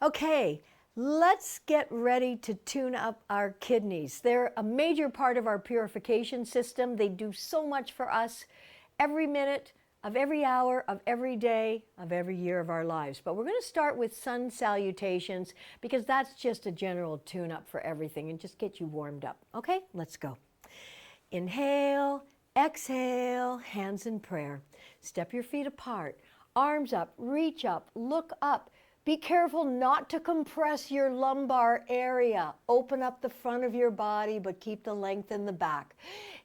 Okay, let's get ready to tune up our kidneys. They're a major part of our purification system. They do so much for us every minute of every hour of every day of every year of our lives. But we're going to start with sun salutations because that's just a general tune up for everything and just get you warmed up. Okay, let's go. Inhale, exhale, hands in prayer. Step your feet apart, arms up, reach up, look up. Be careful not to compress your lumbar area. Open up the front of your body, but keep the length in the back.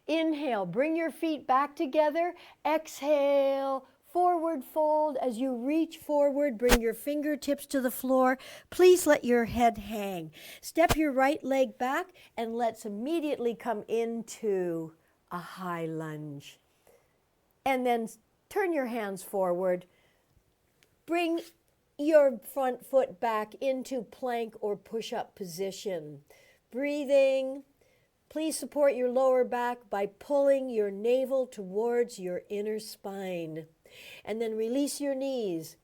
Inhale, bring your feet back together. Exhale, forward fold. As you reach forward, bring your fingertips to the floor. Please let your head hang. Step your right leg back, and let's immediately come into a high lunge. And then turn your hands forward. Bring your front foot back into plank or push-up position. Breathing. Please support your lower back by pulling your navel towards your inner spine. And then release your knees.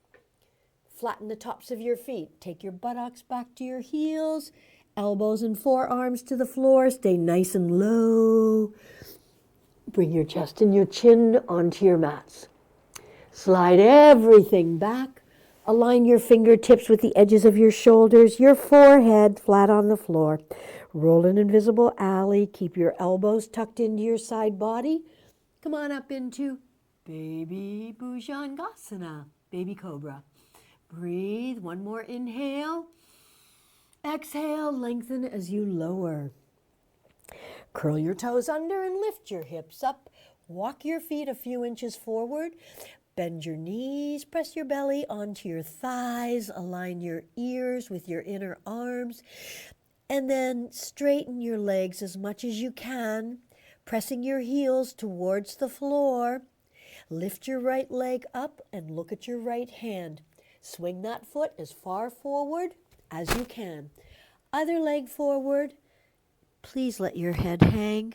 Flatten the tops of your feet. Take your buttocks back to your heels. Elbows and forearms to the floor. Stay nice and low. Bring your chest and your chin onto your mats. Slide everything back. Align your fingertips with the edges of your shoulders, your forehead flat on the floor. Roll an invisible alley. Keep your elbows tucked into your side body. Come on up into Baby Bhujangasana, Baby Cobra. Breathe. One more inhale. Exhale. Lengthen as you lower. Curl your toes under and lift your hips up. Walk your feet a few inches forward. Bend your knees, press your belly onto your thighs, align your ears with your inner arms, and then straighten your legs as much as you can, pressing your heels towards the floor. Lift your right leg up and look at your right hand. Swing that foot as far forward as you can. Other leg forward. Please let your head hang.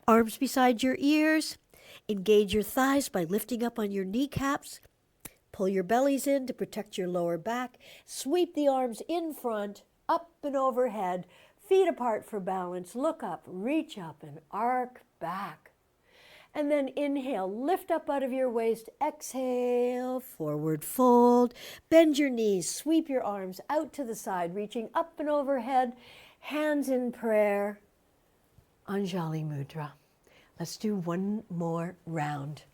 Arms beside your ears. Engage your thighs by lifting up on your kneecaps. Pull your bellies in to protect your lower back. Sweep the arms in front, up and overhead. Feet apart for balance. Look up, reach up, and arc back. And then inhale, lift up out of your waist. Exhale, forward fold. Bend your knees, sweep your arms out to the side, reaching up and overhead. Hands in prayer. Anjali Mudra. Let's do one more round.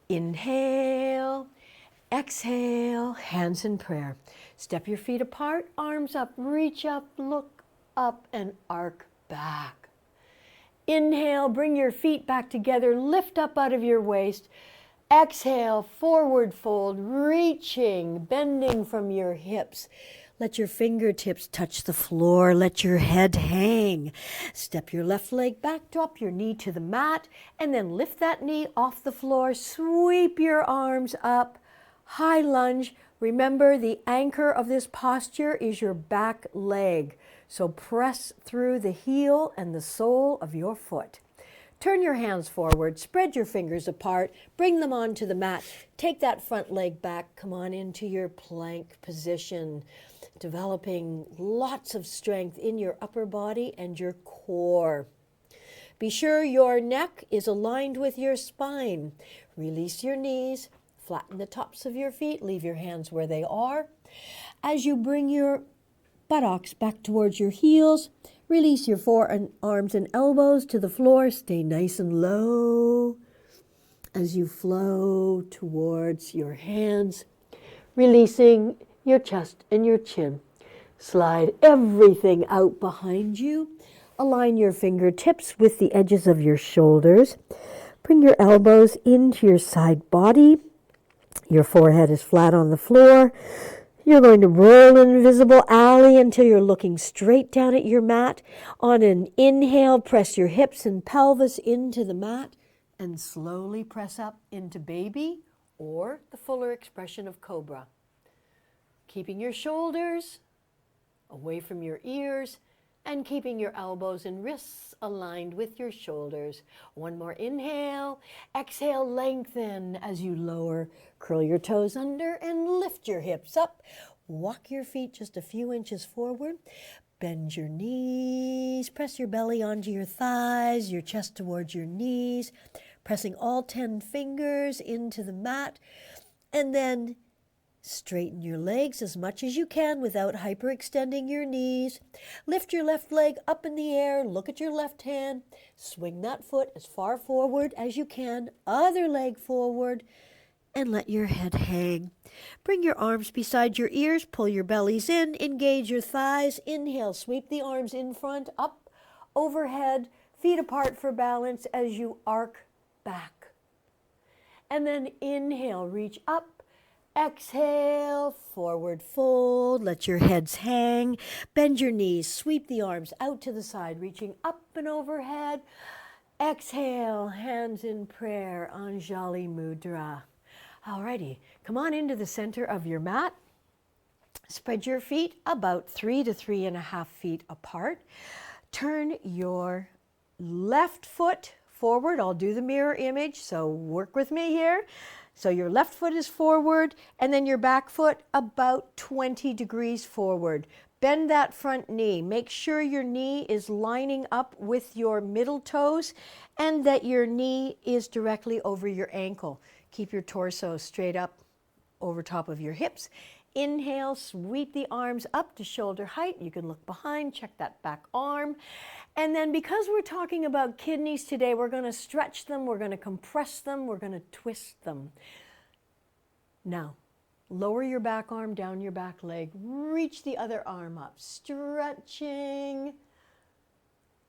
Inhale, exhale, hands in prayer. Step your feet apart, arms up, reach up, look up, and arc back. Inhale, bring your feet back together, lift up out of your waist. Exhale, forward fold, reaching, bending from your hips. Let your fingertips touch the floor. Let your head hang. Step your left leg back, drop your knee to the mat, and then lift that knee off the floor. Sweep your arms up. High lunge. Remember, the anchor of this posture is your back leg. So press through the heel and the sole of your foot. Turn your hands forward, spread your fingers apart, bring them onto the mat. Take that front leg back, come on into your plank position, developing lots of strength in your upper body and your core. Be sure your neck is aligned with your spine. Release your knees, flatten the tops of your feet, leave your hands where they are. As you bring your buttocks back towards your heels, release your forearms and elbows to the floor. Stay nice and low as you flow towards your hands, releasing your chest and your chin. Slide everything out behind you. Align your fingertips with the edges of your shoulders. Bring your elbows into your side body. Your forehead is flat on the floor. You're going to roll an invisible alley until you're looking straight down at your mat. On an inhale, press your hips and pelvis into the mat and slowly press up into baby or the fuller expression of cobra. Keeping your shoulders away from your ears and keeping your elbows and wrists aligned with your shoulders. One more inhale. Exhale, lengthen as you lower. Curl your toes under and lift your hips up. Walk your feet just a few inches forward. Bend your knees. Press your belly onto your thighs, your chest towards your knees. Pressing all 10 fingers into the mat. And then straighten your legs as much as you can without hyperextending your knees. Lift your left leg up in the air. Look at your left hand. Swing that foot as far forward as you can. Other leg forward. And let your head hang. Bring your arms beside your ears. Pull your bellies in. Engage your thighs. Inhale. Sweep the arms in front, up, overhead. Feet apart for balance as you arc back. And then inhale. Reach up. Exhale, forward fold, let your heads hang, bend your knees, sweep the arms out to the side, reaching up and overhead. Exhale, hands in prayer, Anjali Mudra. Alrighty, come on into the center of your mat. Spread your feet about 3 to 3.5 feet apart. Turn your left foot forward. I'll do the mirror image, so work with me here. So your left foot is forward, and then your back foot about 20 degrees forward. Bend that front knee. Make sure your knee is lining up with your middle toes and that your knee is directly over your ankle. Keep your torso straight up over top of your hips. Inhale, sweep the arms up to shoulder height. You can look behind, check that back arm. And then because we're talking about kidneys today, we're going to stretch them, we're going to compress them, we're going to twist them. Now, lower your back arm, down your back leg, reach the other arm up, stretching,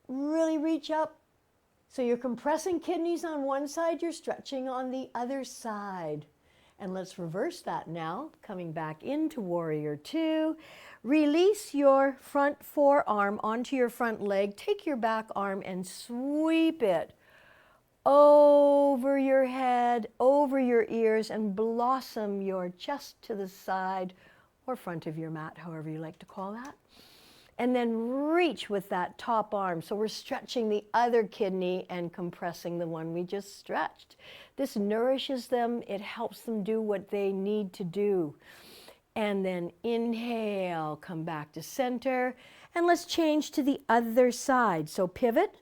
really reach up. So you're compressing kidneys on one side, you're stretching on the other side. And let's reverse that now, coming back into Warrior Two. Release your front forearm onto your front leg. Take your back arm and sweep it over your head, over your ears, and blossom your chest to the side or front of your mat, however you like to call that. And then reach with that top arm. So we're stretching the other kidney and compressing the one we just stretched. This nourishes them. It helps them do what they need to do. And then inhale, come back to center. And let's change to the other side. So pivot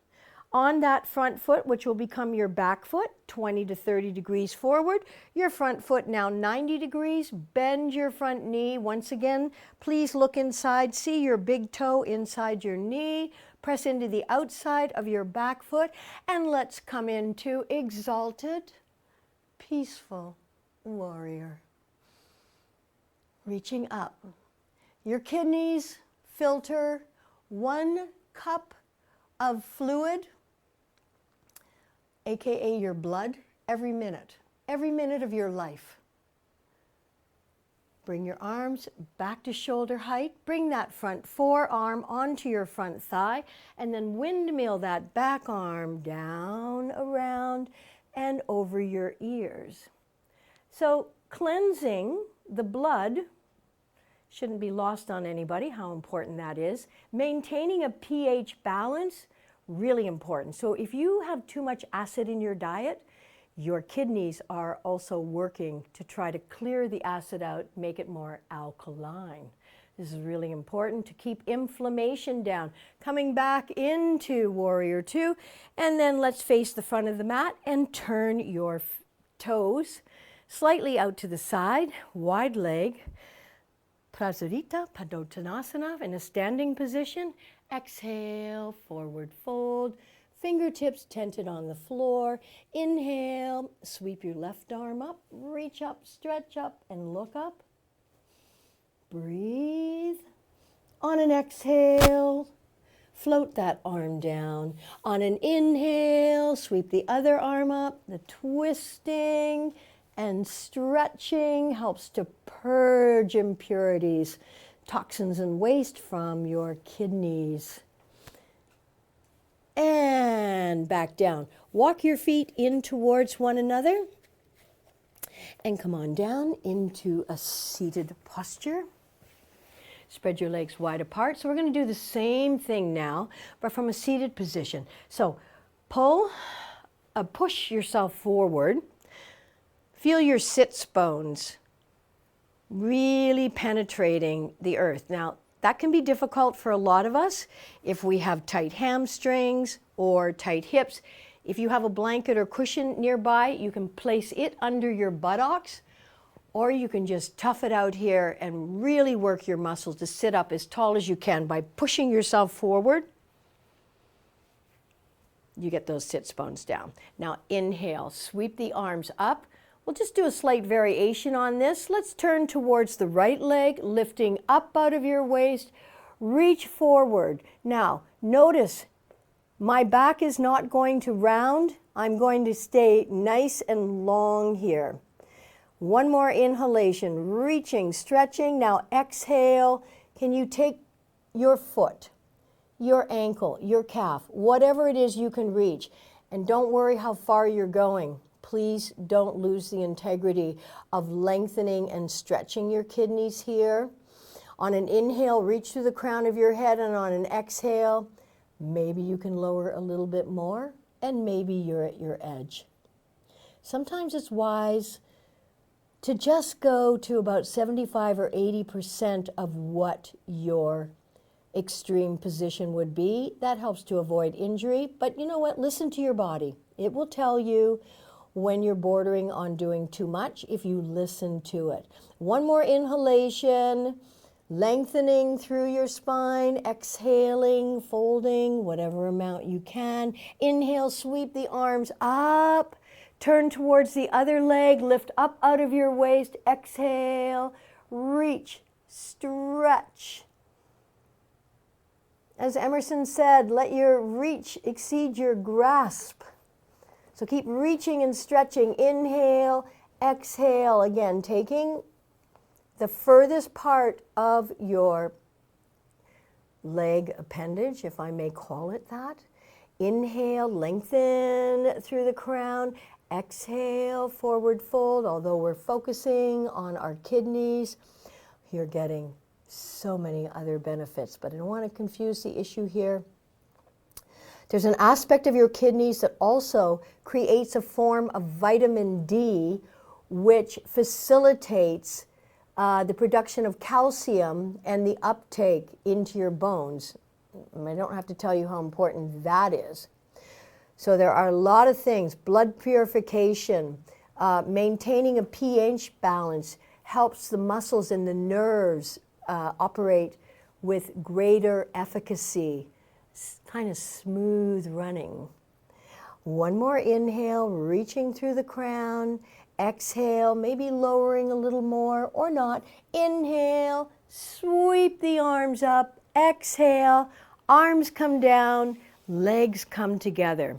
on that front foot, which will become your back foot, 20 to 30 degrees forward. Your front foot now 90 degrees. Bend your front knee. Once again, please look inside. See your big toe inside your knee. Press into the outside of your back foot. And let's come into exalted, peaceful warrior. Reaching up. Your kidneys filter 1 cup of fluid, aka your blood, every minute of your life. Bring your arms back to shoulder height. Bring that front forearm onto your front thigh, and then windmill that back arm down, around, and over your ears. So cleansing the blood shouldn't be lost on anybody, how important that is. Maintaining a pH balance, really important. So if you have too much acid in your diet, your kidneys are also working to try to clear the acid out, make it more alkaline. This is really important to keep inflammation down. Coming back into Warrior Two, and then let's face the front of the mat and turn your toes slightly out to the side, wide leg. Prasarita Padottanasana in a standing position. Exhale, forward fold. Fingertips tented on the floor. Inhale, sweep your left arm up, reach up, stretch up, and look up. Breathe. On an exhale, float that arm down. On an inhale, sweep the other arm up. The twisting and stretching helps to purge impurities, toxins and waste from your kidneys. And back down. Walk your feet in towards one another. And come on down into a seated posture. Spread your legs wide apart. So we're going to do the same thing now, but from a seated position. So push yourself forward. Feel your sits bones really penetrating the earth. Now, that can be difficult for a lot of us if we have tight hamstrings or tight hips. If you have a blanket or cushion nearby, you can place it under your buttocks, or you can just tough it out here and really work your muscles to sit up as tall as you can by pushing yourself forward. You get those sits bones down. Now inhale, sweep the arms up. We'll just do a slight variation on this. Let's turn towards the right leg, lifting up out of your waist. Reach forward. Now, notice my back is not going to round. I'm going to stay nice and long here. One more inhalation, reaching, stretching. Now exhale. Can you take your foot, your ankle, your calf, whatever it is you can reach, and don't worry how far you're going. Please don't lose the integrity of lengthening and stretching your kidneys here. On an inhale, reach through the crown of your head, and on an exhale, maybe you can lower a little bit more, and maybe you're at your edge. Sometimes it's wise to just go to about 75 or 80% of what your extreme position would be. That helps to avoid injury, but you know what? Listen to your body. It will tell you when you're bordering on doing too much if you listen to it. One more inhalation, lengthening through your spine, exhaling, folding, whatever amount you can. Inhale, sweep the arms up, turn towards the other leg, lift up out of your waist, exhale, reach, stretch. As Emerson said, let your reach exceed your grasp. So keep reaching and stretching. Inhale, exhale. Again, taking the furthest part of your leg appendage, if I may call it that. Inhale, lengthen through the crown. Exhale, forward fold. Although we're focusing on our kidneys, you're getting so many other benefits, but I don't want to confuse the issue here. There's an aspect of your kidneys that also creates a form of vitamin D, which facilitates the production of calcium and the uptake into your bones. I don't have to tell you how important that is. So there are a lot of things. Blood purification, maintaining a pH balance helps the muscles and the nerves operate with greater efficacy, kind of smooth running. One more inhale, reaching through the crown. Exhale, maybe lowering a little more or not. Inhale, sweep the arms up. Exhale, arms come down, legs come together.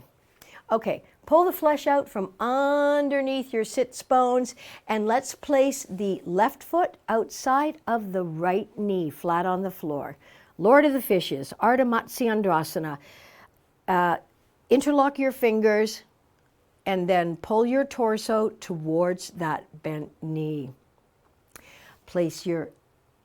Okay, pull the flesh out from underneath your sits bones, and let's place the left foot outside of the right knee, flat on the floor. Lord of the Fishes, Ardha Matsyendrasana. Interlock your fingers and then pull your torso towards that bent knee. Place your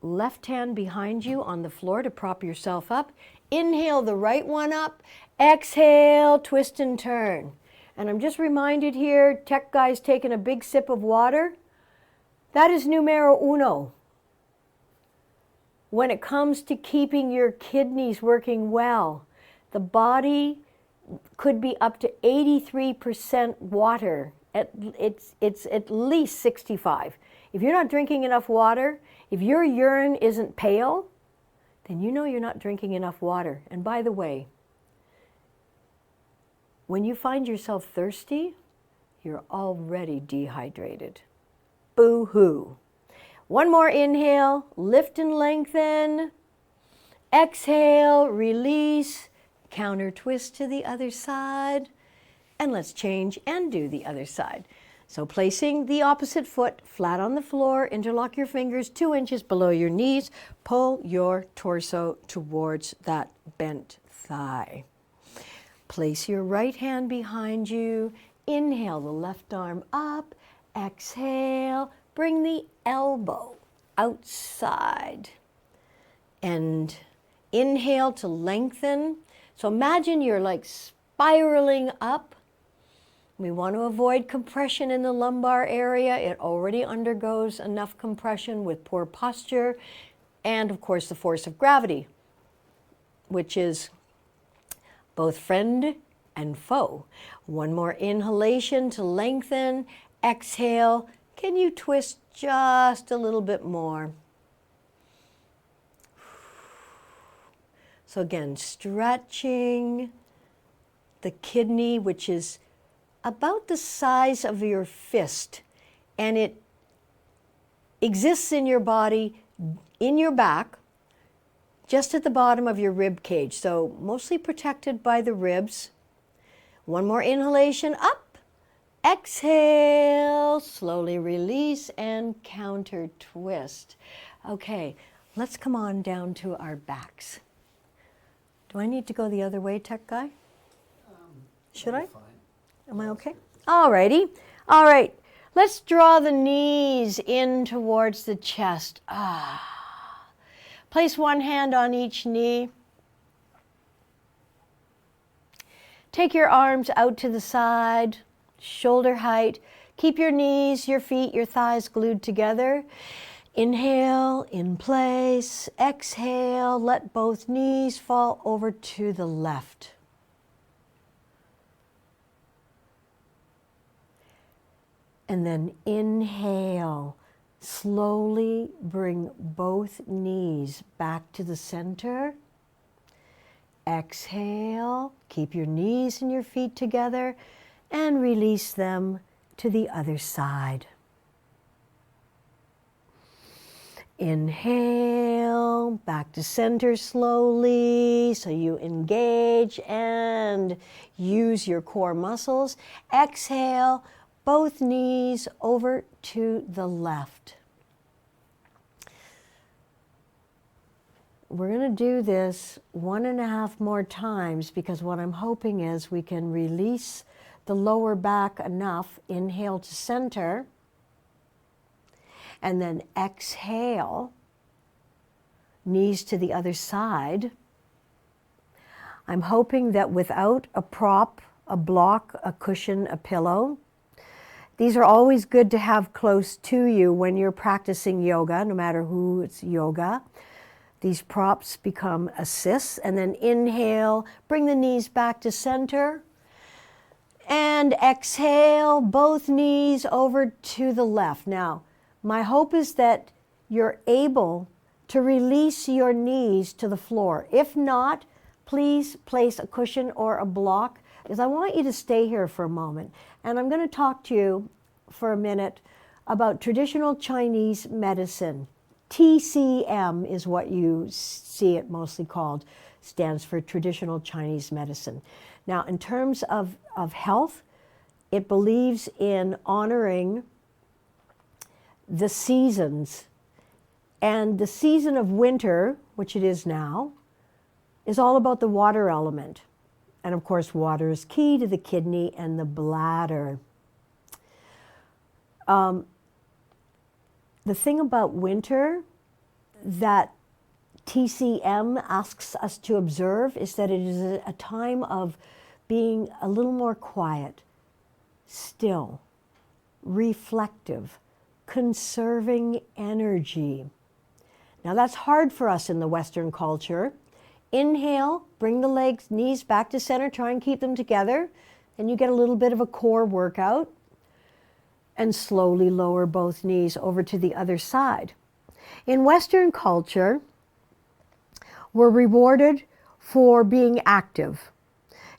left hand behind you on the floor to prop yourself up. Inhale the right one up. Exhale, twist and turn. And I'm just reminded here, tech guy's taking a big sip of water. That is numero uno. When it comes to keeping your kidneys working well, the body could be up to 83% water. It's at least 65. If you're not drinking enough water, if your urine isn't pale, then you know you're not drinking enough water. And by the way, when you find yourself thirsty, you're already dehydrated. Boo-hoo. One more inhale, lift and lengthen. Exhale, release, counter twist to the other side. And let's change and do the other side. So placing the opposite foot flat on the floor, interlock your fingers 2 inches below your knees, pull your torso towards that bent thigh. Place your right hand behind you, inhale the left arm up, exhale, bring the elbow outside, and inhale to lengthen. So imagine you're like spiraling up We want to avoid compression in the lumbar area. It already undergoes enough compression with poor posture and, of course, the force of gravity, which is both friend and foe. One more inhalation to lengthen. Exhale. Can you twist just a little bit more? So again, stretching the kidney, which is about the size of your fist, and it exists in your body, in your back, just at the bottom of your rib cage, so mostly protected by the ribs. One more inhalation, up, exhale, slowly release and counter twist. Okay, let's come on down to our backs. Do I need to go the other way, tech guy? Should I? Fine. Am I okay? All righty. All right. Let's draw the knees in towards the chest. Place one hand on each knee. Take your arms out to the side, shoulder height. Keep your knees, your feet, your thighs glued together. Inhale, in place. Exhale, let both knees fall over to the left. And then inhale, slowly bring both knees back to the center. Exhale, keep your knees and your feet together and release them to the other side. Inhale, back to center slowly, so you engage and use your core muscles. Exhale, both knees over to the left. We're going to do this 1.5 more times because what I'm hoping is we can release the lower back enough. Inhale to center. And then exhale, knees to the other side. I'm hoping that without a prop, a block, a cushion, a pillow, these are always good to have close to you when you're practicing yoga, no matter who it's yoga. These props become assists. And then inhale, bring the knees back to center. And exhale, both knees over to the left. Now, my hope is that you're able to release your knees to the floor. If not, please place a cushion or a block, because I want you to stay here for a moment. And I'm going to talk to you for a minute about traditional Chinese medicine. TCM is what you see it mostly called, stands for traditional Chinese medicine. Now, in terms of health, it believes in honoring the seasons. And the season of winter, which it is now, is all about the water element. And of course, water is key to the kidney and the bladder. The thing about winter that TCM asks us to observe is that it is a time of being a little more quiet, still, reflective, conserving energy. Now that's hard for us in the Western culture. Inhale, bring the legs, knees back to center, try and keep them together, and you get a little bit of a core workout. And slowly lower both knees over to the other side. In Western culture, we're rewarded for being active.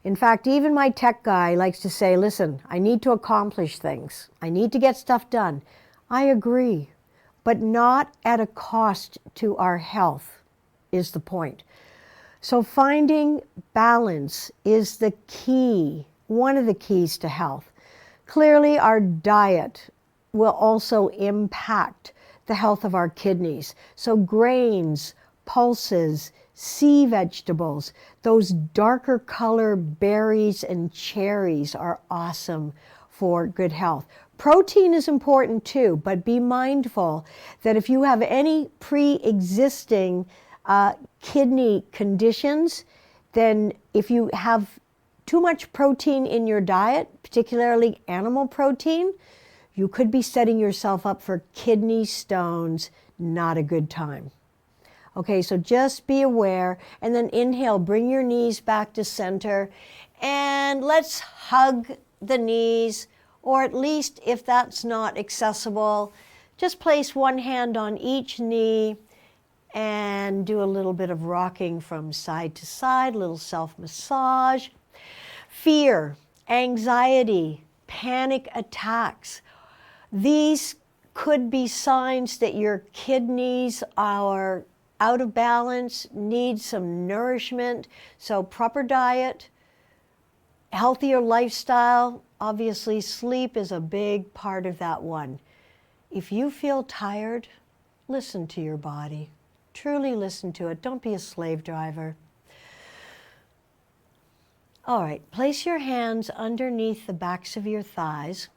In fact, even my tech guy likes to say, listen, I need to accomplish things. I need to get stuff done. I agree, but not at a cost to our health is the point. So finding balance is the key, one of the keys to health. Clearly, our diet will also impact the health of our kidneys. So grains, pulses, sea vegetables, those darker color berries and cherries are awesome for good health. Protein is important too, but be mindful that if you have any kidney conditions, then if you have too much protein in your diet, particularly animal protein, you could be setting yourself up for kidney stones. Not a good time. Okay, so just be aware, and then inhale, bring your knees back to center, and let's hug the knees, or at least if that's not accessible, just place one hand on each knee and do a little bit of rocking from side to side, a little self-massage. Fear, anxiety, panic attacks. These could be signs that your kidneys are out of balance, need some nourishment. So proper diet, healthier lifestyle, obviously sleep is a big part of that one. If you feel tired, listen to your body. Truly listen to it. Don't be a slave driver. All right, place your hands underneath the backs of your thighs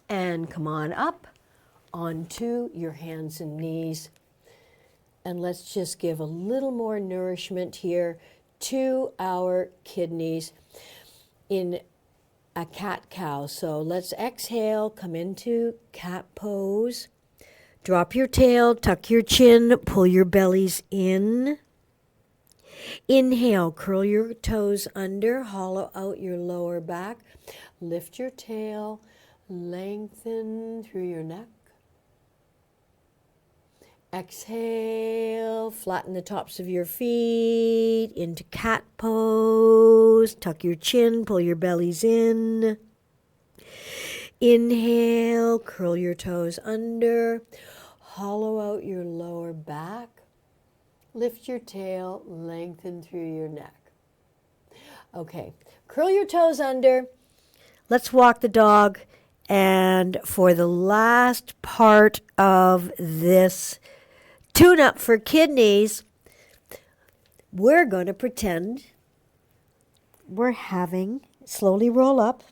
and come on up onto your hands and knees. And let's just give a little more nourishment here to our kidneys in a cat-cow. So let's exhale, come into cat pose. Drop your tail, tuck your chin, pull your bellies in. Inhale, curl your toes under, hollow out your lower back. Lift your tail, lengthen through your neck. Exhale, flatten the tops of your feet into cat pose. Tuck your chin, pull your bellies in. Inhale, curl your toes under, hollow out your lower back. Lift your tail, lengthen through your neck. Okay, curl your toes under. Let's walk the dog. And for the last part of this tune-up for kidneys, we're going to pretend we're having, slowly roll up,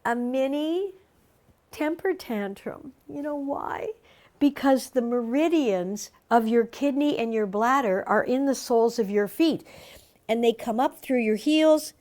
a mini temper tantrum. You know why? Because the meridians of your kidney and your bladder are in the soles of your feet. And they come up through your heels,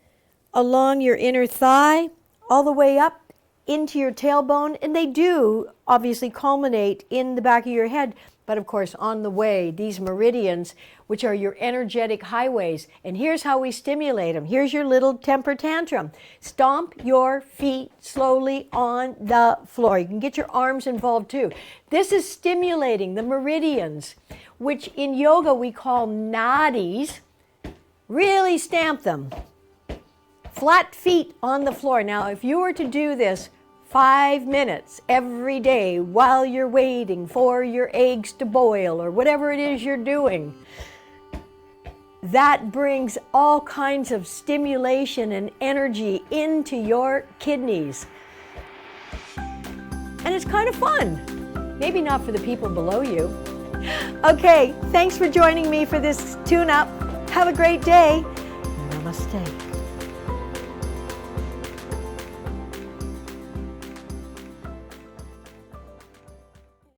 along your inner thigh, all the way up into your tailbone. And they do obviously culminate in the back of your head. But of course, on the way, these meridians, which are your energetic highways. And here's how we stimulate them. Here's your little temper tantrum. Stomp your feet slowly on the floor. You can get your arms involved too. This is stimulating the meridians, which in yoga we call nadis. Really stamp them. Flat feet on the floor. Now, if you were to do this 5 minutes every day while you're waiting for your eggs to boil or whatever it is you're doing, that brings all kinds of stimulation and energy into your kidneys. And it's kind of fun. Maybe not for the people below you. Okay, thanks for joining me for this tune-up. Have a great day. Namaste.